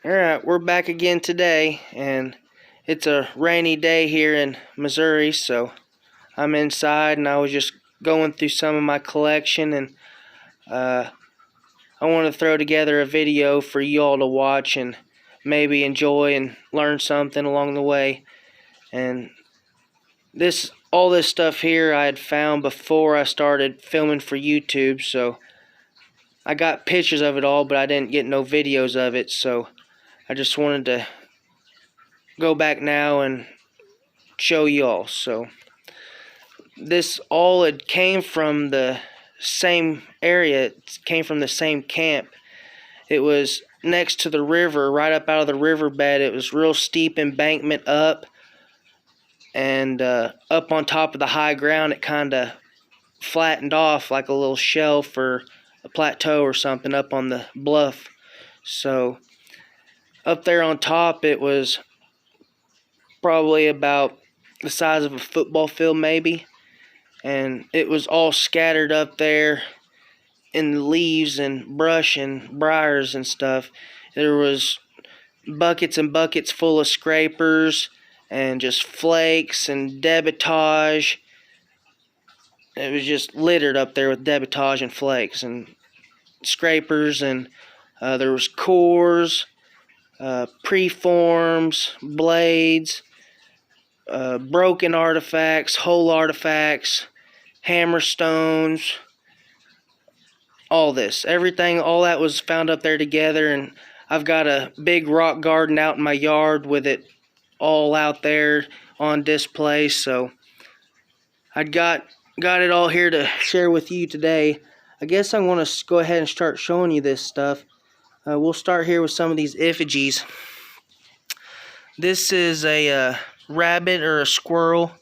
Alright, we're back again today, and it's a rainy day here in Missouri, so I'm inside and I was just going through some of my collection, and I want to throw together a video for you all to watch and maybe enjoy and learn something along the way. And all this stuff here I had found before I started filming for YouTube, so I got pictures of it all, but I didn't get no videos of it, so I just wanted to go back now and show y'all. So this all it came from the same area. It came from the same camp. It was next to the river, right up out of the riverbed. It was real steep embankment up, and up on top of the high ground it kind of flattened off like a little shelf or a plateau or something up on the bluff. So up there on top it was probably about the size of a football field maybe, and it was all scattered up there in leaves and brush and briars and stuff. There was buckets and buckets full of scrapers and just flakes and debitage. It was just littered up there with debitage and flakes and scrapers, and there was cores, preforms, blades, broken artifacts, whole artifacts, hammerstones, all this, everything, all that was found up there together. And I've got a big rock garden out in my yard with it all out there on display, so I got it all here to share with you today. I guess I'm going to go ahead and start showing you this stuff. We'll start here with some of these effigies. This is a rabbit or a squirrel,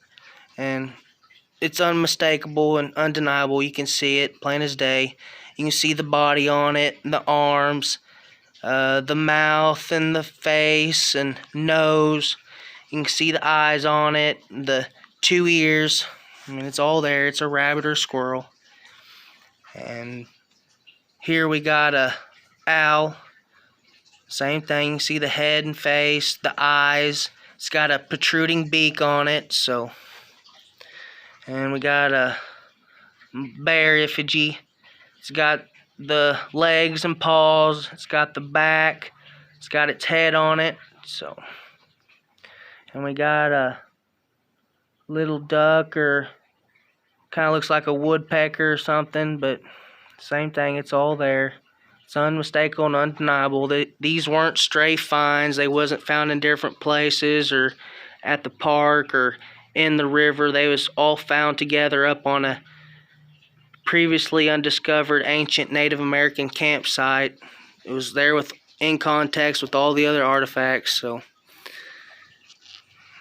and it's unmistakable and undeniable. You can see it plain as day. You can see the body on it, the arms, the mouth and the face and nose. You can see the eyes on it, the 2 ears. I mean, it's all there. It's a rabbit or squirrel. And here we got a owl. Same thing. You see the head and face, the eyes. It's got a protruding beak on it. So, and we got a bear effigy. It's got the legs and paws. It's got the back. It's got its head on it. So, and we got a little duck, or kind of looks like a woodpecker or something, but same thing. It's all there. It's unmistakable and undeniable. These weren't stray finds. They wasn't found in different places or at the park or in the river. They was all found together up on a previously undiscovered ancient Native American campsite. It was there in context with all the other artifacts. So,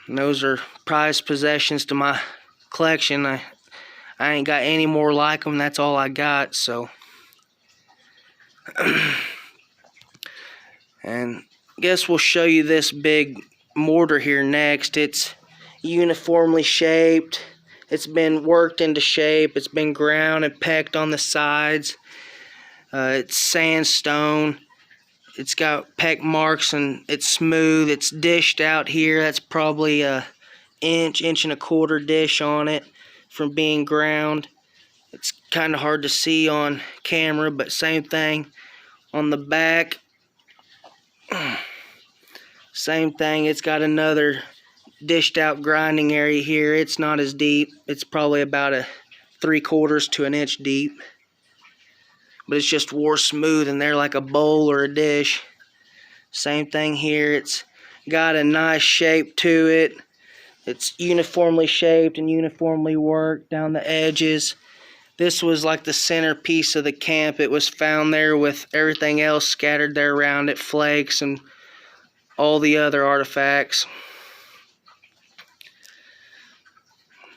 and those are prized possessions to my collection. I ain't got any more like them. That's all I got. So, and I guess we'll show you this big mortar here next. It's uniformly shaped. It's been worked into shape. It's been ground and pecked on the sides. It's sandstone. It's got peck marks and it's smooth. It's dished out here. That's probably a inch and a quarter dish on it from being ground. It's kind of hard to see on camera, but same thing on the back. Same thing. It's got another dished out grinding area here. It's not as deep. It's probably about a 3/4 to an inch deep, but it's just wore smooth in there like a bowl or a dish. Same thing here. It's got a nice shape to it. It's uniformly shaped and uniformly worked down the edges. This was like the centerpiece of the camp. It was found there with everything else scattered there around it, flakes and all the other artifacts.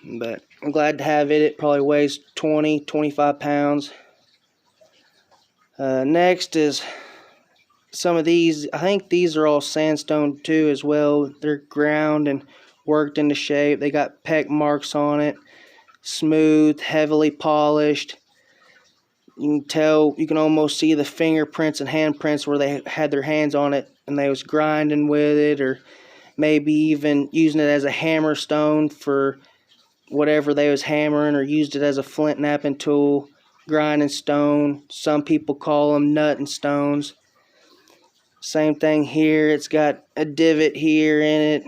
But I'm glad to have it. It probably weighs 25 pounds. Next is some of these. I think these are all sandstone too as well. They're ground and worked into shape. They got peck marks on it. Smooth, heavily polished. You can tell, you can almost see the fingerprints and handprints where they had their hands on it and they was grinding with it, or maybe even using it as a hammerstone for whatever they was hammering, or used it as a flint knapping tool, grinding stone. Some people call them nutting stones. Same thing here. It's got a divot here in it.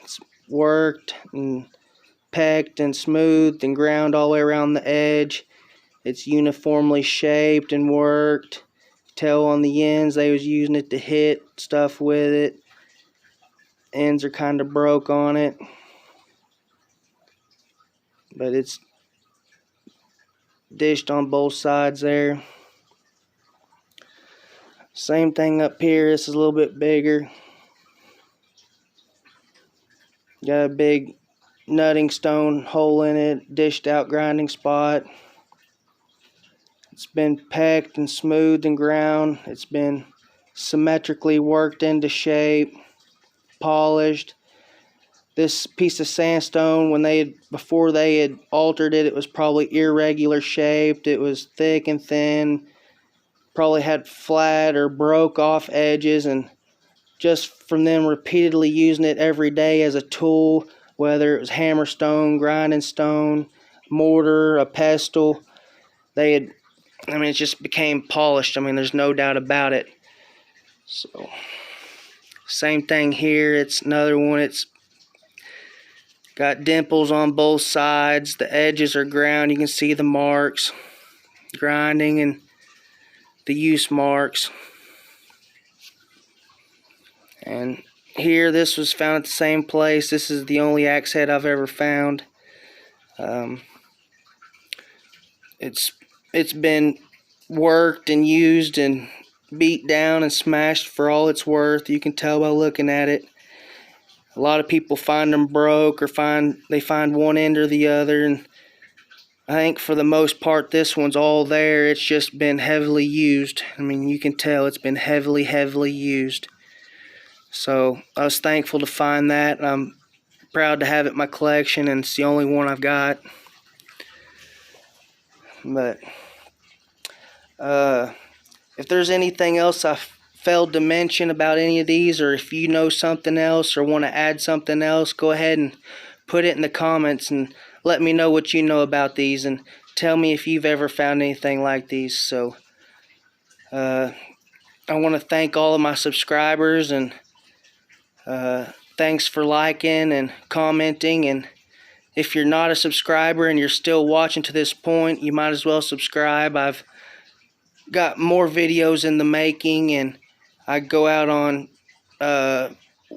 It's worked and pecked and smoothed and ground all the way around the edge. It's uniformly shaped and worked. Tell on the ends they was using it to hit stuff with it. Ends are kind of broke on it, but it's dished on both sides there. Same thing up here. This is a little bit bigger. Got a big nutting stone hole in it, dished out grinding spot. It's been pecked and smoothed and ground. It's been symmetrically worked into shape, polished. This piece of sandstone, before they had altered it, it was probably irregular shaped. It was thick and thin, probably had flat or broke off edges, and just from them repeatedly using it every day as a tool, whether it was hammerstone, grinding stone, mortar, a pestle, it just became polished. There's no doubt about it. So, same thing here. It's another one. It's got dimples on both sides. The edges are ground. You can see the marks, grinding, and the use marks. And here, this was found at the same place. This is the only axe head I've ever found. It's been worked and used and beat down and smashed for all it's worth. You can tell by looking at it. A lot of people find them broke, or they find one end or the other, and I think for the most part this one's all there. It's just been heavily used. You can tell it's been heavily used. So I was thankful to find that. I'm proud to have it in my collection, and it's the only one I've got. But if there's anything else I failed to mention about any of these, or if you know something else or want to add something else, go ahead and put it in the comments and let me know what you know about these, and tell me if you've ever found anything like these. So I want to thank all of my subscribers, and thanks for liking and commenting. And if you're not a subscriber and you're still watching to this point, you might as well subscribe. I've got more videos in the making, and I go out on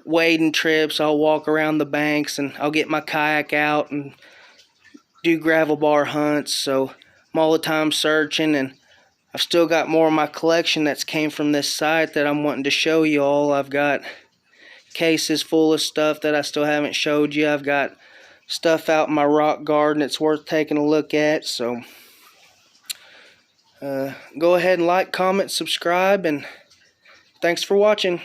wading trips. I'll walk around the banks, and I'll get my kayak out and do gravel bar hunts. So I'm all the time searching, and I've still got more of my collection that's came from this site that I'm wanting to show you all. I've got cases full of stuff that I still haven't showed you. I've got stuff out in my rock garden that's worth taking a look at. So go ahead and like, comment, subscribe, and thanks for watching.